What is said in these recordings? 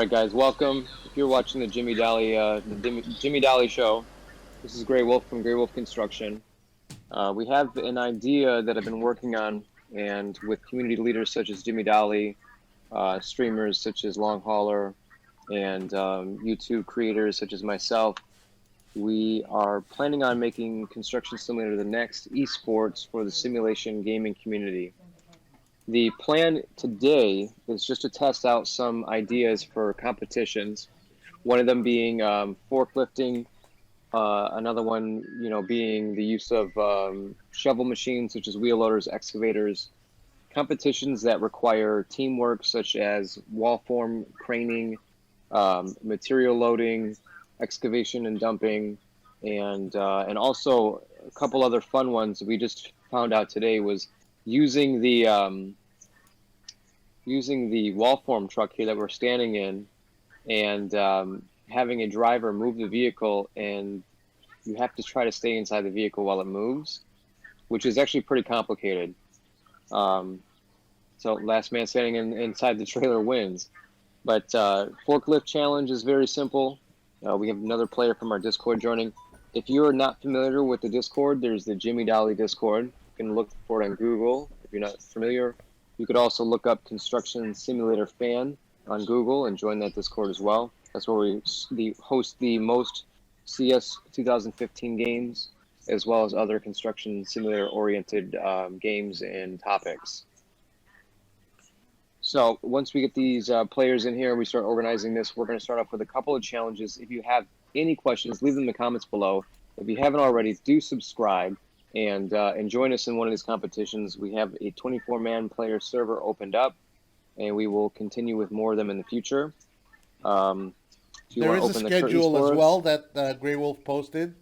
Alright guys, welcome. If you're watching the Jimmy Dali show, this is Greywolf from Greywolf Construction. We have an idea that I've been working on, and with community leaders such as Jimmy Dali, streamers such as Long Hauler, and YouTube creators such as myself, we are planning on making Construction Simulator the next esports for the simulation gaming community. The plan today is just to test out some ideas for competitions. One of them being forklifting, another one, being the use of shovel machines such as wheel loaders, excavators, competitions that require teamwork such as wall form, craning, material loading, excavation and dumping, and also a couple other fun ones we just found out today was using the wall form truck here that we're standing in, and having a driver move the vehicle, and you have to try to stay inside the vehicle while it moves, which is actually pretty complicated. So last man standing inside the trailer wins. But forklift challenge is very simple. We have another player from our Discord joining. If you're not familiar with the Discord, there's the Jimmy Dali Discord. You can look for it on Google. If you're not familiar, you could also look up Construction Simulator Fan on Google and join that Discord as well. That's where we host the most CS 2015 games, as well as other construction simulator-oriented games and topics. So once we get these players in here, we start organizing this. We're going to start off with a couple of challenges. If you have any questions, leave them in the comments below. If you haven't already, do subscribe and join us in one of these competitions. We have a 24-man player server opened up, and we will continue with more of them in the future. There is a schedule as well that Greywolf posted.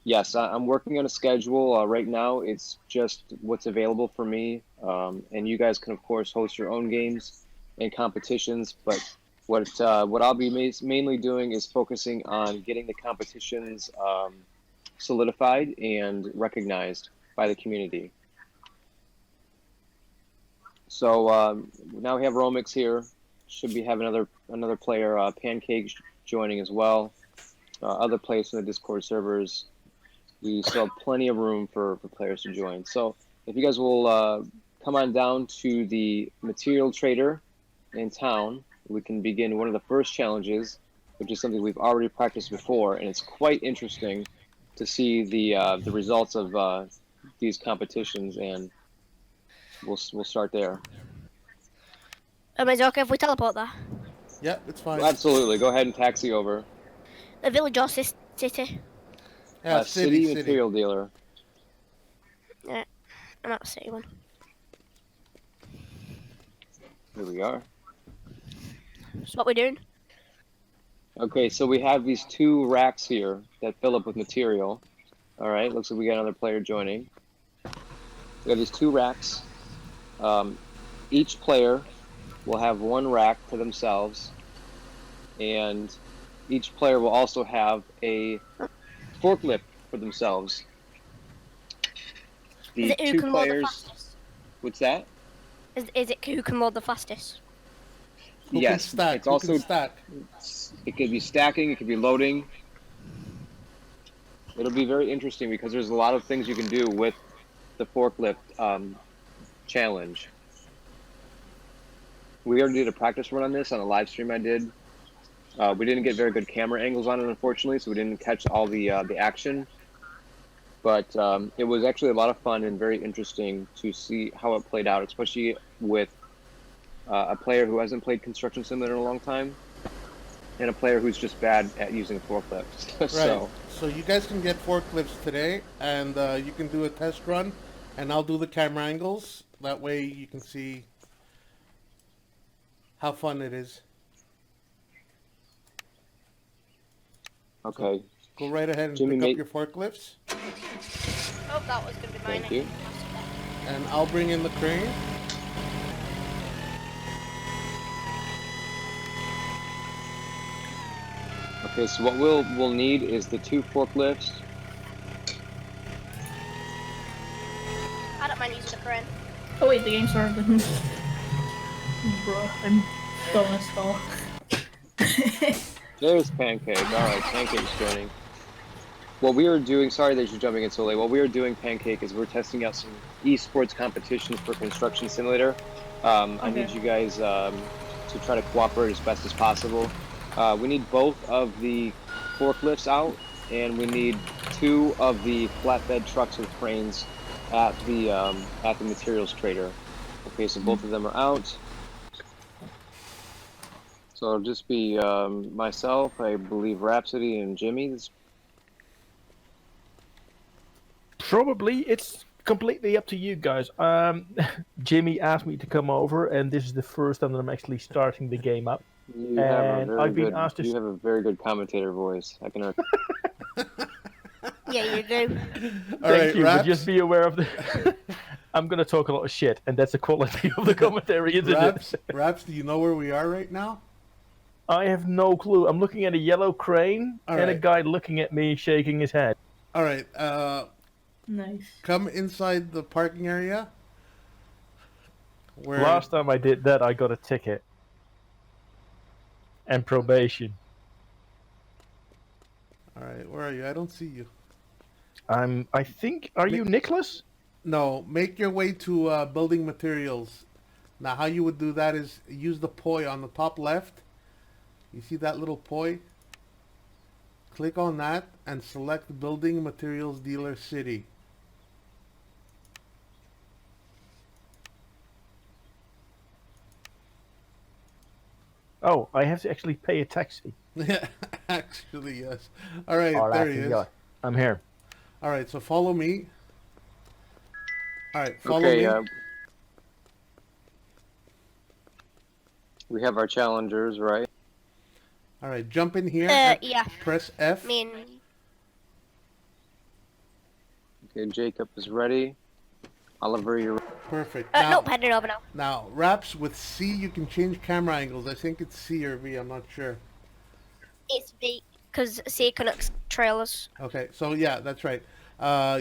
Yes, I'm working on a schedule. Right now, it's just what's available for me. And you guys can, of course, host your own games and competitions. But what I'll be mainly doing is focusing on getting the competitions solidified and recognized by the community. So now we have Romix here. Should we have another player, Pancake, joining as well. Other players from the Discord servers. We still have plenty of room for players to join. So if you guys will come on down to the material trader in town, we can begin one of the first challenges, which is something we've already practiced before, and it's quite interesting to see the results of these competitions, and we'll start there. Is it okay if we teleport there? Yep, it's fine. Absolutely, go ahead and taxi over. The village or city? Yeah, city material dealer. Yeah, I'm at the city one. Here we are. So what we're doing? Okay, so we have these two racks here that fill up with material. All right, looks like we got another player joining. We have these two racks. Each player will have one rack to themselves, and each player will also have a forklift for themselves. Is it who can load the fastest? What's that? Is it who can load the fastest? Who yes, can stack? it's also stack. It could be stacking, it could be loading. It'll be very interesting because there's a lot of things you can do with the forklift challenge. We already did a practice run on this on a live stream I did. We didn't get very good camera angles on it, unfortunately, so we didn't catch all the action. But it was actually a lot of fun and very interesting to see how it played out, especially with a player who hasn't played Construction Simulator in a long time, and a player who's just bad at using forklifts. Right. So you guys can get forklifts today, and you can do a test run, and I'll do the camera angles. That way you can see how fun it is. Okay. So go right ahead and Jimmy, pick up your forklifts. Oh, that was going to be mine. Thank you. And I'll bring in the crane. Okay, so what we'll need is the two forklifts. I don't mind using the crane. Oh wait, the game started. Bro, I'm so installed. There's Pancake. All right, Pancake's joining. What we are doing, sorry that you're jumping in so late. What we are doing, Pancake, is we're testing out some esports competitions for Construction Simulator. I need you guys to try to cooperate as best as possible. We need both of the forklifts out, and we need 2 of the flatbed trucks with cranes at the materials trader. Okay, so both of them are out. So it'll just be myself, I believe Rhapsody, and Jimmy. Probably. It's completely up to you guys. Jimmy asked me to come over, and this is the first time that I'm actually starting the game up. You have a very good commentator voice. I can. Yeah, you do. Thank you, but just be aware of the... I'm going to talk a lot of shit, and that's the quality of the commentary, isn't it? Raps, do you know where we are right now? I have no clue. I'm looking at a yellow crane and a guy looking at me shaking his head. All right. Nice. Come inside the parking area. Where... Last time I did that, I got a ticket. And probation. All right, where are you? I don't see you. I think... Are you Nicholas? No, make your way to building materials. Now, how you would do that is use the poi on the top left. You see that little poi? Click on that and select Building Materials Dealer City. Oh, I have to actually pay a taxi. Yeah, actually, yes. All right, there he is. Yeah, I'm here. All right, so follow me. All right, follow me. We have our challengers, right? All right, jump in here. Yeah. Press F. Okay, Jacob is ready. Oliver, you're perfect. Nope, heading over now. Now, Raps, with C, you can change camera angles. I think it's C or V. I'm not sure. It's V, because C connects trailers. Okay, so yeah, that's right.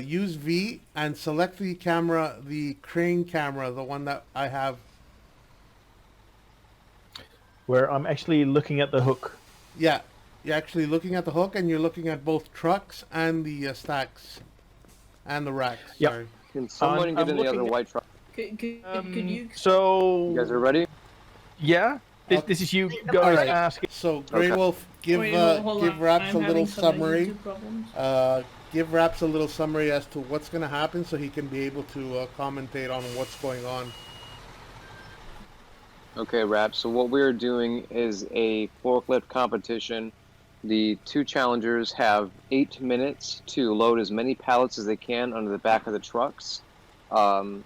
Use V and select the camera, the crane camera, the one that I have. Where I'm actually looking at the hook. Yeah, you're actually looking at the hook, and you're looking at both trucks and the stacks and the racks. Yep. Sorry. Can someone get in the other white truck? Could you... So... You guys are ready? Yeah? This is you guys asking. So, Greywolf, give Raps a little summary. Give Raps a little summary as to what's going to happen so he can be able to commentate on what's going on. Okay, Raps. So what we're doing is a forklift competition. The 2 challengers have 8 minutes to load as many pallets as they can under the back of the trucks. And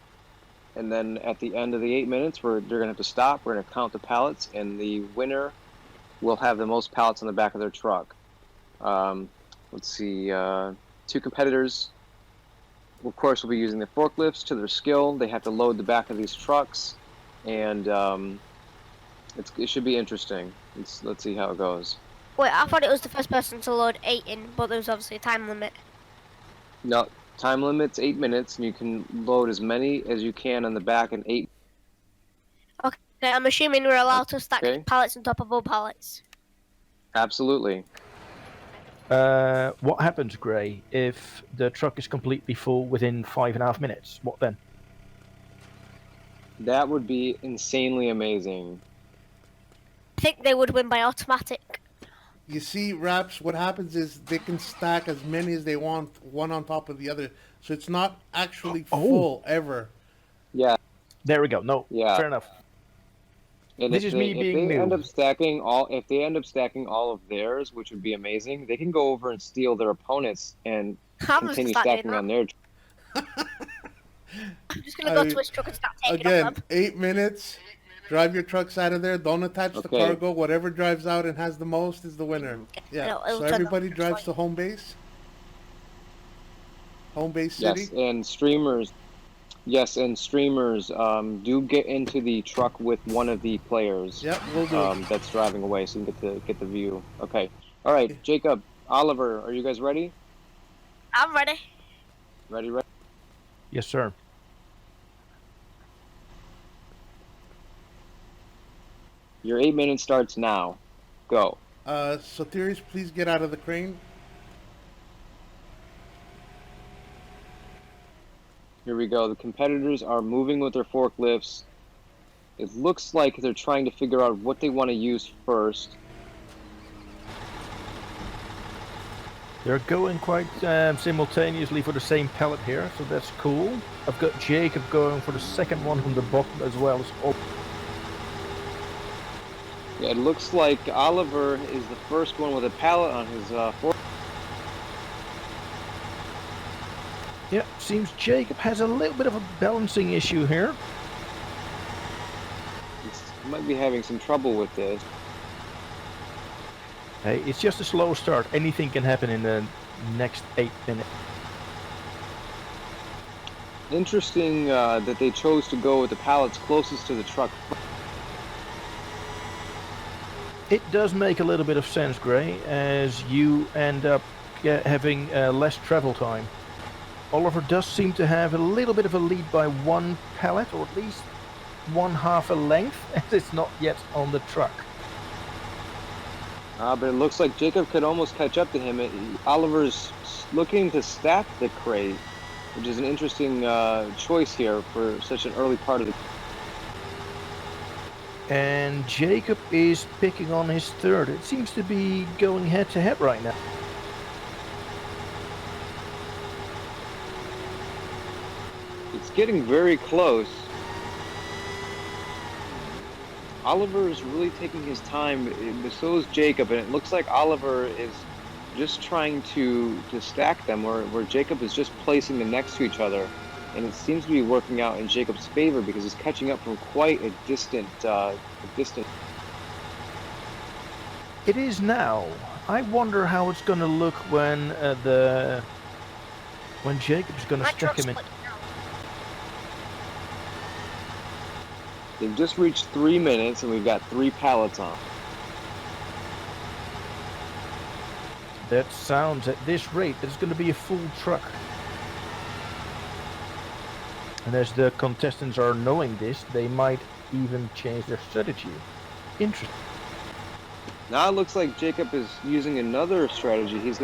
then at the end of the 8 minutes, they're going to have to stop. We're going to count the pallets, and the winner will have the most pallets on the back of their truck. Let's see. 2 competitors, of course, will be using the forklifts to their skill. They have to load the back of these trucks, and it should be interesting. Let's see how it goes. Wait, I thought it was the first person to load 8 in, but there was obviously a time limit. No, time limit's 8 minutes, and you can load as many as you can on the back in 8. Okay, I'm assuming we're allowed to stack pallets on top of all pallets. Absolutely. What happens, Gray, if the truck is completely full within 5.5 minutes? What then? That would be insanely amazing. I think they would win by automatic. You see, Raps, what happens is they can stack as many as they want, one on top of the other. So it's not actually full ever. Yeah. There we go. No, fair enough. And this is me being new. If they end up stacking all of theirs, which would be amazing, they can go over and steal their opponents and continue stacking on their. I'm just gonna go to his truck and start taking again, them. 8 minutes. Drive your trucks out of there. Don't attach the cargo. Whatever drives out and has the most is the winner. Yeah. No, so everybody drives to home base. Home base city. Yes, and streamers. Yes, and streamers do get into the truck with one of the players. Yep, we'll do. That's driving away, so you can get the view. Okay. All right, Jacob, Oliver, are you guys ready? I'm ready. Ready? Yes, sir. Your 8 minutes starts now. Go. Sotiris, please get out of the crane. Here we go. The competitors are moving with their forklifts. It looks like they're trying to figure out what they want to use first. They're going quite simultaneously for the same pallet here, so that's cool. I've got Jacob going for the second one from the bottom as well as all. Yeah, it looks like Oliver is the first one with a pallet on his fork. Yeah, seems Jacob has a little bit of a balancing issue here. He might be having some trouble with this. Hey, it's just a slow start. Anything can happen in the next 8 minutes. Interesting that they chose to go with the pallets closest to the truck. It does make a little bit of sense, Gray, as you end up having less travel time. Oliver does seem to have a little bit of a lead by 1 pallet, or at least 1/2 a length, as it's not yet on the truck. But it looks like Jacob could almost catch up to him. Oliver's looking to stack the crate, which is an interesting choice here for such an early part of the... And Jacob is picking on his third. It seems to be going head to head right now. It's getting very close. Oliver is really taking his time, but so is Jacob, and it looks like Oliver is just trying to stack them, where Jacob is just placing them next to each other, and it seems to be working out in Jacob's favor because he's catching up from quite a distant distance. It is now. I wonder how it's going to look when Jacob's going to stack him in. They've just reached 3 minutes, and we've got 3 pallets on. That sounds, at this rate, there's going to be a full truck. And as the contestants are knowing this, they might even change their strategy. Interesting. Now it looks like Jacob is using another strategy. He's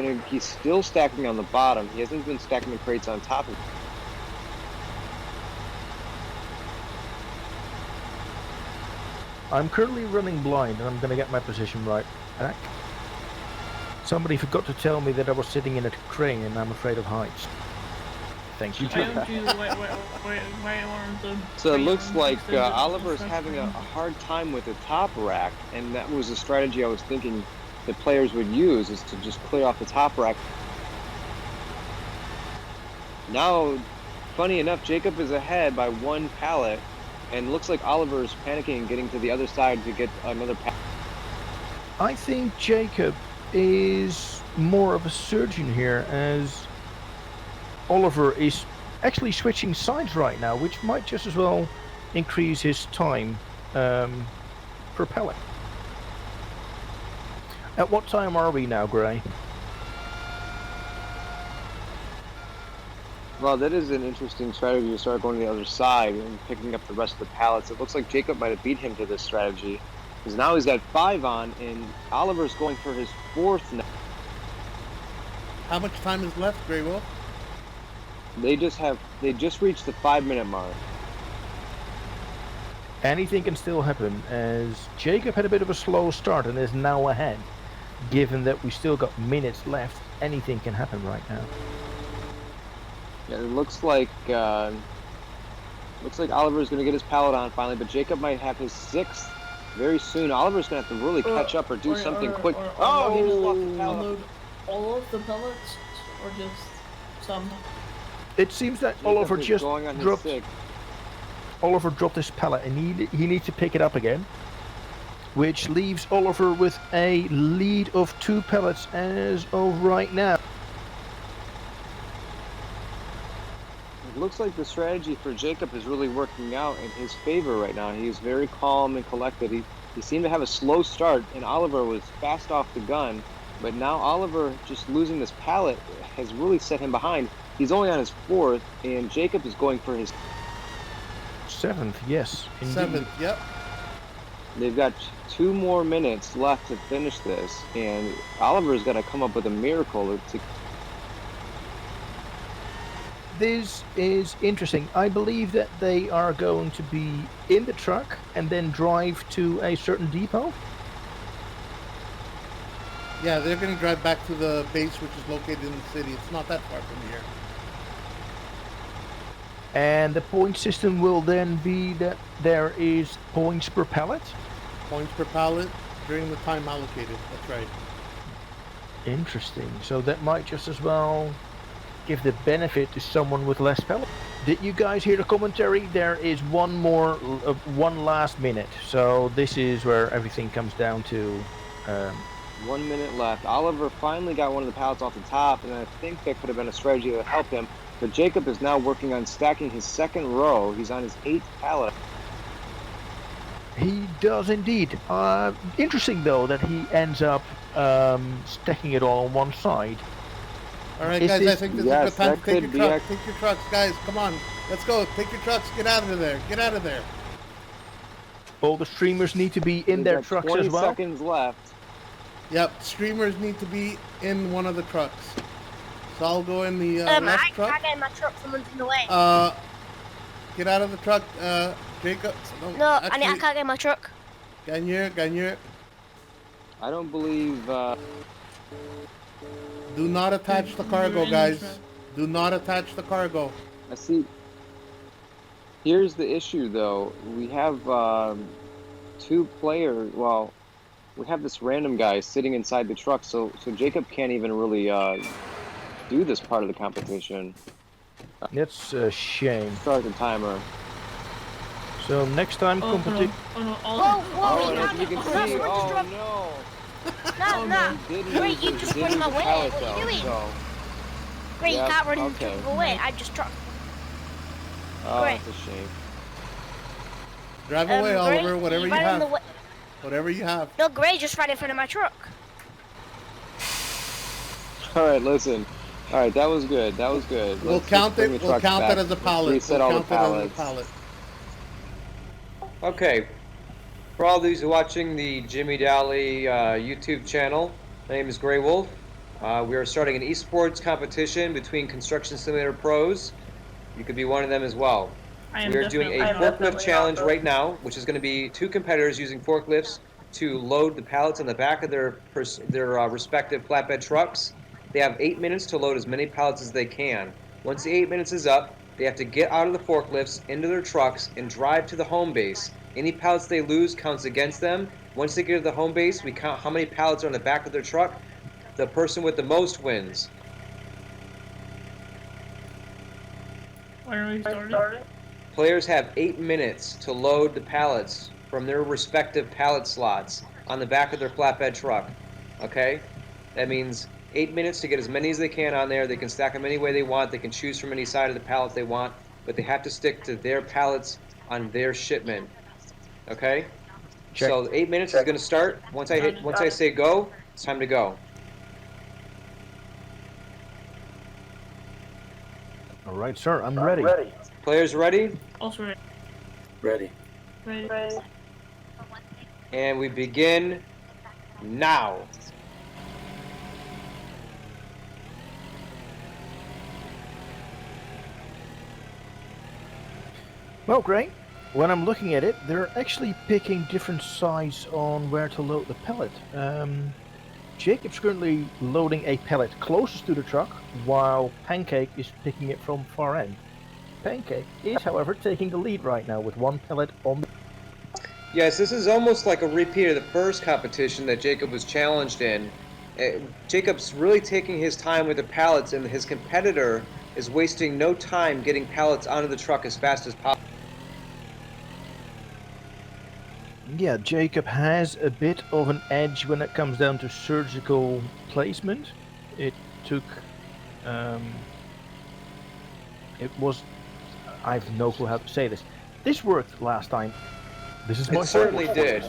still stacking on the bottom. He hasn't been stacking the crates on top of it. I'm currently running blind, and I'm going to get my position right. Somebody forgot to tell me that I was sitting in a crane, and I'm afraid of heights. Thank you. So it looks like Oliver's having a hard time with the top rack, and that was a strategy I was thinking that players would use, is to just clear off the top rack. Now, funny enough, Jacob is ahead by 1 pallet, and looks like Oliver is panicking and getting to the other side to get another pallet. I think Jacob is more of a surgeon here, as Oliver is actually switching sides right now, which might just as well increase his time per pallet. At what time are we now, Gray? Well, that is an interesting strategy to start going to the other side and picking up the rest of the pallets. It looks like Jacob might have beat him to this strategy, because now he's got 5 on, and Oliver's going for his 4th now. How much time is left, Greywolf? They just reached the 5-minute mark. Anything can still happen, as Jacob had a bit of a slow start and is now ahead. Given that we still got minutes left, anything can happen right now. Yeah, it looks like Oliver's going to get his pallet on finally, but Jacob might have his 6th very soon. Oliver's going to have to really catch up or do something quick. Oh, he just lost the pallet. Unload all of the pellets, or just some? It seems that Jacob Oliver is just going on his dropped. 6th. Oliver dropped his pallet, and he needs to pick it up again, which leaves Oliver with a lead of 2 pallets as of right now. It looks like the strategy for Jacob is really working out in his favor right now. He is very calm and collected. He seemed to have a slow start, and Oliver was fast off the gun. But now Oliver, just losing this pallet, has really set him behind. He's only on his 4th, and Jacob is going for his 7th, yes. Indeed. 7th, yep. They've got 2 more minutes left to finish this, and Oliver's got to come up with a miracle to. This is interesting. I believe that they are going to be in the truck and then drive to a certain depot. Yeah, they're going to drive back to the base, which is located in the city. It's not that far from here. And the point system will then be that there is points per pallet. Points per pallet during the time allocated. That's right. Interesting. So that might just as well give the benefit to someone with less pallets. Did you guys hear the commentary? There is one last minute. So this is where everything comes down to. 1 minute left. Oliver finally got one of the pallets off the top, and I think that could have been a strategy to help him. But Jacob is now working on stacking his second row. He's on his 8th pallet. He does indeed. Interesting though that he ends up stacking it all on one side. All right, guys, I think this is a good time to take your be trucks. Take your trucks, guys. Come on. Let's go. Take your trucks. Get out of there. Get out of there. All the streamers need to be in their trucks as well. 20 seconds left. Yep, streamers need to be in one of the trucks. So I'll go in the left truck. I can't get in my truck, someone's in the way. Get out of the truck, Jacob. No, I can't get in my truck. Gagne. I don't believe. Do not attach the cargo, guys. Do not attach the cargo. I see. Here's the issue, though. We have 2 players. Well, we have this random guy sitting inside the truck, so Jacob can't even really do this part of the competition. That's a shame. Start the timer. So next time competition. Whoa, and as you can see, oh no. No. Great, you just run in my way. What are you doing? So, Great, you can't run okay. away. I just truck. Oh, Great. that's a shame. Drive away, Oliver. Whatever you have. Whatever you have. No, Gray just ran in front of my truck. All right, listen. All right, that was good. That was good. We'll count it. We'll count it as a pallet. Reset all the pallets. Okay. For all those who are watching the Jimmy Dali YouTube channel, my name is Greywolf. We are starting an esports competition between construction simulator pros. You could be one of them as well. We are doing a forklift challenge right now, which is going to be 2 competitors using forklifts to load the pallets on the back of their respective flatbed trucks. They have 8 minutes to load as many pallets as they can. Once the 8 minutes is up, they have to get out of the forklifts, into their trucks, and drive to the home base. Any pallets they lose counts against them. Once they get to the home base, we count how many pallets are on the back of their truck. The person with the most wins. When are we starting? Players have 8 minutes to load the pallets from their respective pallet slots on the back of their flatbed truck. Okay? That means 8 minutes to get as many as they can on there. They can stack them any way they want. They can choose from any side of the pallet they want, but they have to stick to their pallets on their shipment. Okay? Check. So 8 minutes is going to start. Once I say go, it's time to go. All right, sir. I'm ready. Players ready? Also Ready. ready. And we begin now. Well, great. When I'm looking at it, they're actually picking different size on where to load the pallet. Jacob's currently loading a pallet closest to the truck, while Pancake is picking it from far end. Pancake is, however, taking the lead right now with 1 pallet on the... Yes, this is almost like a repeat of the first competition that Jacob was challenged in. Jacob's really taking his time with the pallets, and his competitor is wasting no time getting pallets onto the truck as fast as possible. Yeah, Jacob has a bit of an edge when it comes down to surgical placement. It took... it was... I have no clue how to say this. This worked last time. This is my It certainly did.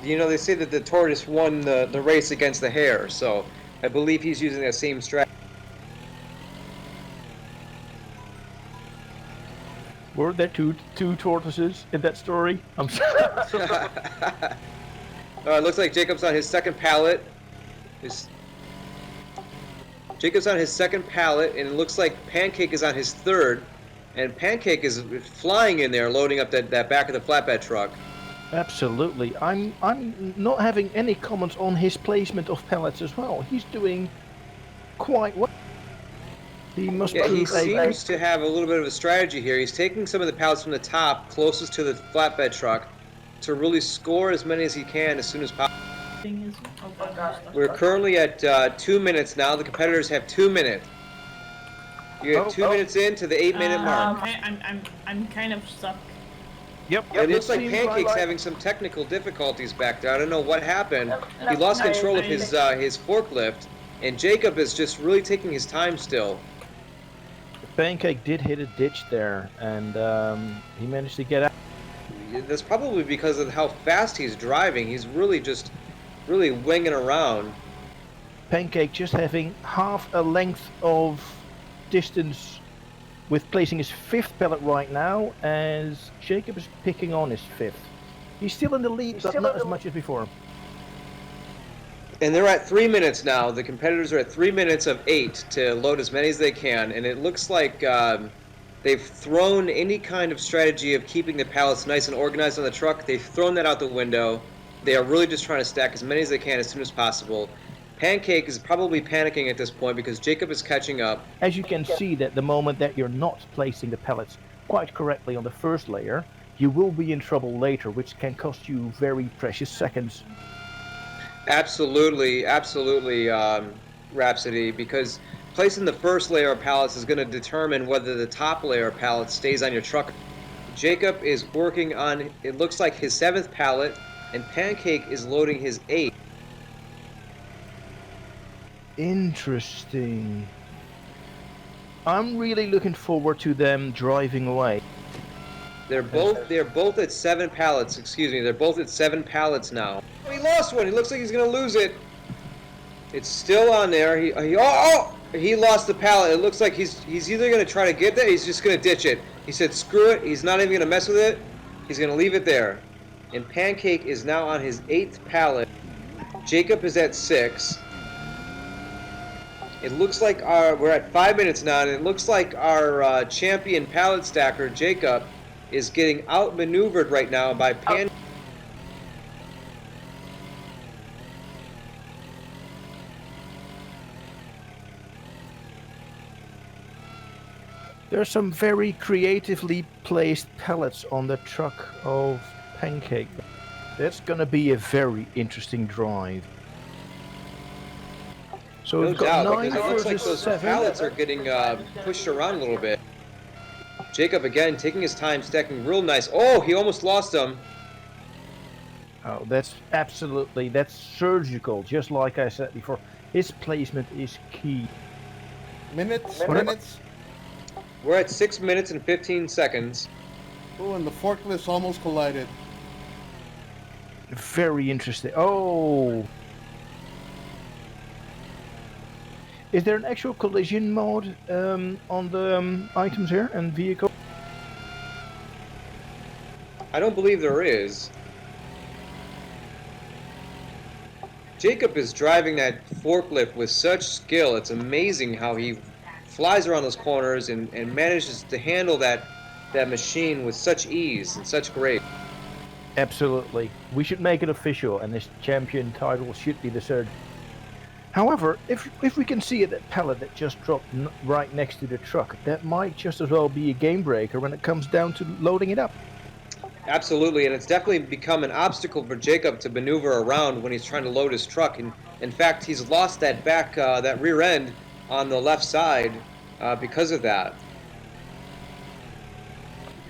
You know, they say that the tortoise won the race against the hare, so I believe he's using that same strategy. Were there two tortoises in that story? I'm sorry. It looks like Jacob's on his second pallet. Jacob's on his second pallet, and it looks like Pancake is on his third. And Pancake is flying in there, loading up that back of the flatbed truck. Absolutely. I'm not having any comments on his placement of pallets as well. He's doing quite well. He must. Yeah, he seems to have a little bit of a strategy here. He's taking some of the pallets from the top, closest to the flatbed truck, to really score as many as he can as soon as possible. We're currently at 2 minutes now. The competitors have 2 minutes. You have 2 minutes into the 8-minute mark. I'm kind of stuck. Yep. It looks like Pancake's having some technical difficulties back there. I don't know what happened. He lost control of his forklift, and Jacob is just really taking his time still. Pancake did hit a ditch there, and he managed to get out. That's probably because of how fast he's driving. He's really winging around. Pancake just having half a length of distance with placing his 5th pallet right now, as Jacob is picking on his 5th. He's still in the lead, but not as much as before. And they're at 3 minutes now. The competitors are at 3 minutes of 8 to load as many as they can, and it looks like they've thrown any kind of strategy of keeping the pallets nice and organized on the truck. They've thrown that out the window. They are really just trying to stack as many as they can as soon as possible. Pancake is probably panicking at this point because Jacob is catching up. As you can see, that the moment that you're not placing the pallets quite correctly on the first layer, you will be in trouble later, which can cost you very precious seconds. Absolutely, Rhapsody, because placing the first layer of pallets is going to determine whether the top layer of pallets stays on your truck. Jacob is working on, it looks like, his 7th pallet, and Pancake is loading his 8th. Interesting. I'm really looking forward to them driving away. They're both at 7 pallets, excuse me, they're both at 7 pallets now. Oh, he lost one, he looks like he's gonna lose it. It's still on there, he lost the pallet. It looks like he's either gonna try to get that, or he's just gonna ditch it. He said screw it, he's not even gonna mess with it, he's gonna leave it there. And Pancake is now on his 8th pallet. Jacob is at 6. It looks like we're at 5 minutes now, and it looks like our champion pallet stacker, Jacob, is getting outmaneuvered right now by Pancake. There are some very creatively placed pallets on the truck of Pancake. That's gonna be a very interesting drive. So we've got 9 because it looks like versus those 7. pallets are getting pushed around a little bit. Jacob again taking his time, stacking real nice. Oh, he almost lost them. Oh, that's surgical, just like I said before. His placement is key. Minutes. We're at 6 minutes and 15 seconds. Oh, and the forklifts almost collided. Very interesting. Oh! Is there an actual collision mode on the items here and vehicle? I don't believe there is. Jacob is driving that forklift with such skill. It's amazing how he flies around those corners and manages to handle that machine with such ease and such grace. Absolutely. We should make it official, and this champion title should be the third. However, if we can see that pallet that just dropped right next to the truck, that might just as well be a game breaker when it comes down to loading it up. Absolutely, and it's definitely become an obstacle for Jacob to maneuver around when he's trying to load his truck. And in fact, he's lost that that rear end on the left side because of that.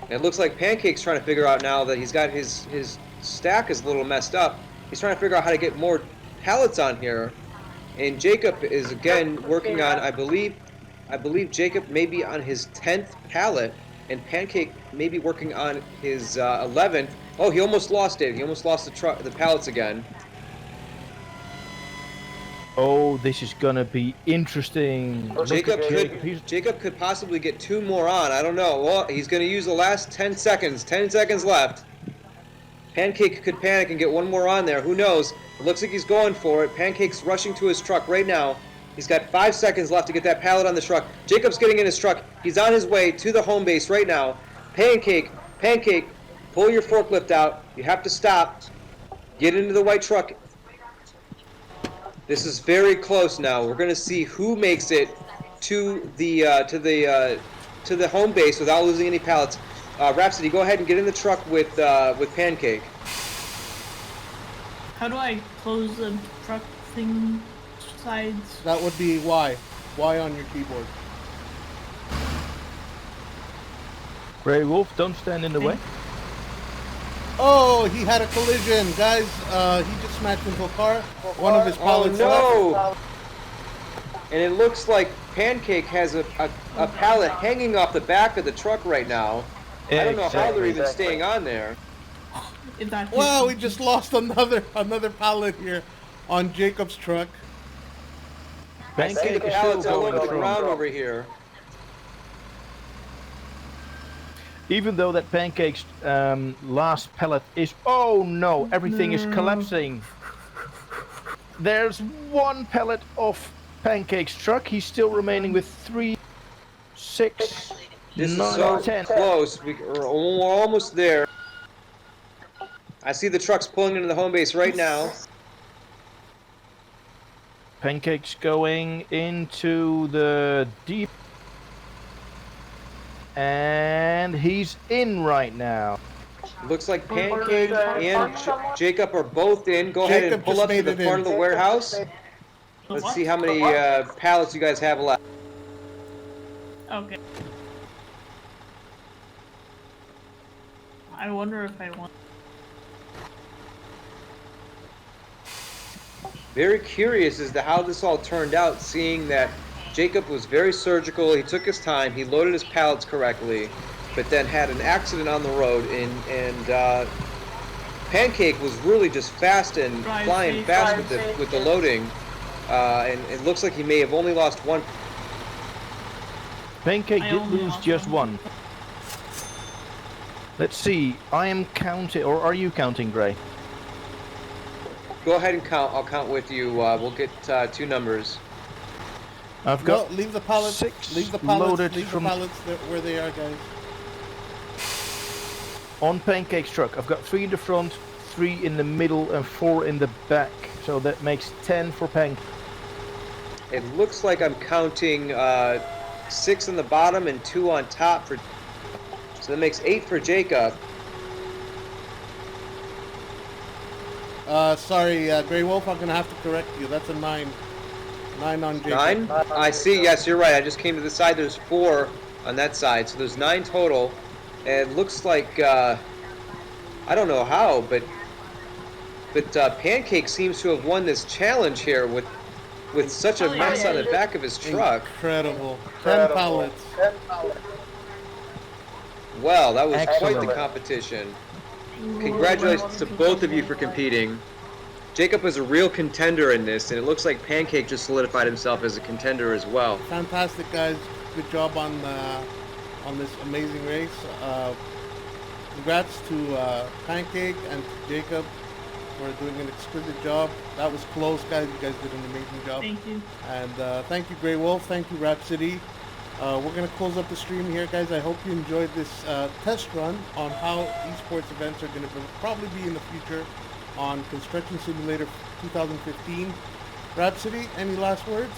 And it looks like Pancake's trying to figure out now that he's got his stack is a little messed up. He's trying to figure out how to get more pallets on here. And Jacob is again working on, I believe Jacob may be on his 10th pallet, and Pancake may be working on his 11th. Oh, he almost lost it. He almost lost the pallets again. Oh, this is gonna be interesting. Jacob could possibly get 2 more on. I don't know. Well, he's going to use the last 10 seconds. 10 seconds left. Pancake could panic and get 1 more on there. Who knows? It looks like he's going for it. Pancake's rushing to his truck right now. He's got 5 seconds left to get that pallet on the truck. Jacob's getting in his truck. He's on his way to the home base right now. Pancake, pull your forklift out. You have to stop. Get into the white truck. This is very close now. We're going to see who makes it to the home base without losing any pallets. Rhapsody, go ahead and get in the truck with Pancake. How do I close the truck thing sides? That would be Y. Y on your keyboard. Greywolf, don't stand in the way. Oh, he had a collision, guys. He just smashed into a car. One of his pallets left. And it looks like Pancake has a pallet hanging off the back of the truck right now. I don't know how they're even staying on there. Wow, we just lost another pallet here on Jacob's truck. I see the pallets all over the ground over here. Even though that Pancake's last pallet is... Oh no, everything is collapsing. There's 1 pallet off Pancake's truck. He's still remaining with 3, 6, This 9, is so 10. close. We're almost there. I see the trucks pulling into the home base right now. Pancake's going into the deep. And he's in right now. Looks like Pancake and Jacob are both in. Go ahead and pull up to the front of the warehouse. Let's see how many pallets you guys have left. Okay. I wonder if I want... Very curious as to how this all turned out, seeing that Jacob was very surgical. He took his time. He loaded his pallets correctly, but then had an accident on the road. And Pancake was really just fast and flying fast with the loading. And it looks like he may have only lost 1. Pancake did lose just 1. Let's see. I am counting, or are you counting, Gray? Go ahead and count. I'll count with you. We'll get 2 numbers. I've got leave the pallets. 6 leave the pallets. loaded leave from the pallets where they are, guys. on Pancake's truck. I've got 3 in the front, 3 in the middle, and 4 in the back. So that makes 10 for Pancake. It looks like I'm counting 6 on the bottom and 2 on top for. So that makes 8 for Jacob. Sorry, Greywolf, I'm gonna have to correct you. That's a 9. 9 on Jacob. 9? I see. Yes, you're right. I just came to the side. There's 4 on that side, so there's 9 total. And it looks like I don't know how, but Pancake seems to have won this challenge here with such a mess on the back of his truck. Incredible. 10 pallets. Well, that was Excellent. quite the competition. Congratulations to both of you for competing. Jacob was a real contender in this, and it looks like Pancake just solidified himself as a contender as well. Fantastic, guys. Good job on this amazing race. Congrats to Pancake and to Jacob for doing an exquisite job. That was close, guys. You guys did an amazing job. Thank you. And thank you, Greywolf. Thank you, Rhapsody. We're going to close up the stream here, guys. I hope you enjoyed this test run on how esports events are going to probably be in the future on Construction Simulator 2015. Rhapsody, any last words?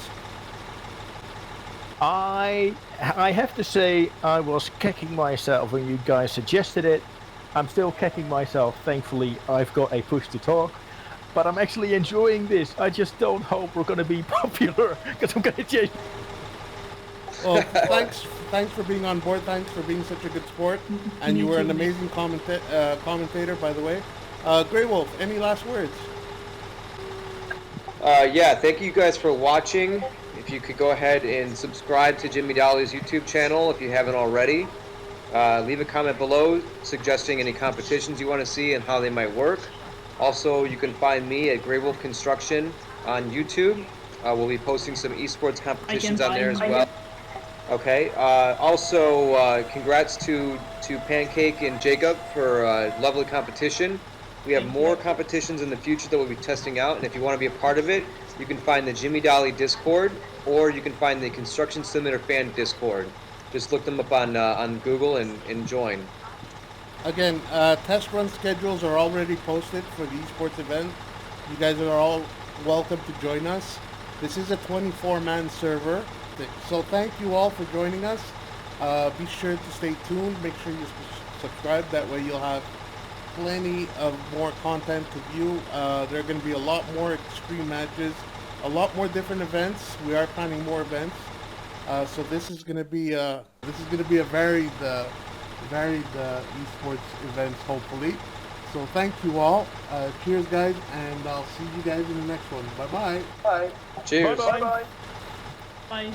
I have to say I was kicking myself when you guys suggested it. I'm still kicking myself. Thankfully, I've got a push to talk. But I'm actually enjoying this. I just don't hope we're going to be popular because I'm going to change. Well, thanks for being on board. Thanks for being such a good sport. And you were an amazing commentator, by the way. Greywolf, any last words? Yeah, thank you guys for watching. If you could go ahead and subscribe to Jimmy Dali's YouTube channel if you haven't already. Leave a comment below suggesting any competitions you want to see and how they might work. Also, you can find me at Greywolf Construction on YouTube. We'll be posting some esports competitions on find there as mine. well. Okay. Also, congrats to Pancake and Jacob for lovely competition. We have more competitions in the future that we'll be testing out, and if you want to be a part of it, you can find the Jimmy Dali Discord, or you can find the Construction Simulator Fan Discord. Just look them up on Google and join. Again, test run schedules are already posted for the esports event. You guys are all welcome to join us. This is a 24-man server, so thank you all for joining us. Be sure to stay tuned. Make sure you subscribe. That way you'll have plenty of more content to view. There are going to be a lot more extreme matches, a lot more different events. We are planning more events, so this is going to be a varied esports events, hopefully. So thank you all. Cheers, guys, and I'll see you guys in the next one. Bye-bye. Bye. Cheers. Bye-bye. Bye.